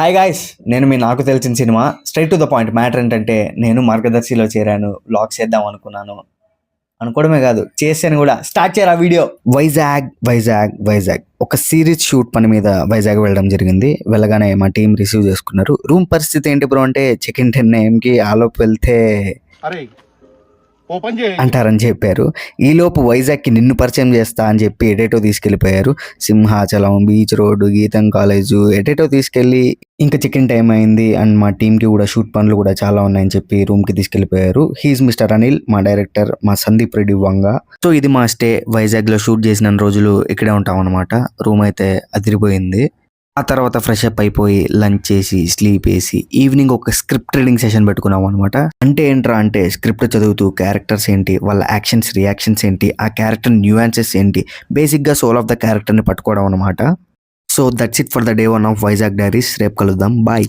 Hi guys, నేను మీ నాకు తెలిసిన cinema. Straight to the point. Matter ఏంటంటే నేను మార్గదర్శిలో చేరాను. వ్లాగ్స్ చేద్దాం అనుకున్నాను. అనుకోవడమే కాదు, చేశాను కూడా. స్టార్ట్ చేయరా వీడియో. వైజాగ్ ఒక సిరీస్ షూట్ పని మీద వైజాగ్ వెళ్ళడం జరిగింది. వెళ్ళగానే మా టీం రిసీవ్ చేసుకున్నారు. రూమ్ పరిస్థితి ఏంటి బ్రో అంటే చెక్ ఇన్ 10 AM ఆలోపు వెళ్తే అంటారని చెప్పారు. ఈలోపు వైజాగ్కి నిన్ను పరిచయం చేస్తా అని చెప్పి ఎటేటో తీసుకెళ్ళిపోయారు. సింహాచలం, బీచ్ రోడ్డు, గీతం కాలేజు ఎటేటో తీసుకెళ్ళి ఇంకా చెక్-ఇన్ టైం అయింది. అండ్ మా టీంకి కూడా షూట్ పనులు కూడా చాలా ఉన్నాయని చెప్పి రూమ్కి తీసుకెళ్ళిపోయారు. హీఈస్ మిస్టర్ అనిల్, మా డైరెక్టర్, మా సందీప్ రెడ్డి వంగ. సో ఇది మా స్టే. వైజాగ్లో షూట్ చేసిన రోజులు ఇక్కడే ఉంటాం అనమాట. రూమ్ అయితే అదిరిపోయింది. ఆ తర్వాత ఫ్రెష్ అప్ అయిపోయి లంచ్ చేసి స్లీప్ వేసి ఈవినింగ్ ఒక స్క్రిప్ట్ రీడింగ్ సెషన్ పెట్టుకున్నాం అనమాట. అంటే ఏంట్రా అంటే స్క్రిప్ట్ చదువుతూ క్యారెక్టర్స్ ఏంటి, వాళ్ళ యాక్షన్స్ రియాక్షన్స్ ఏంటి, ఆ క్యారెక్టర్ న్యూయాన్సెస్ ఏంటి, బేసిక్గా సోల్ ఆఫ్ ద క్యారెక్టర్ని పట్టుకోవడం అనమాట. So that's it for the day 1 of Vizag diaries. రేపు కలుద్దాం. బాయ్.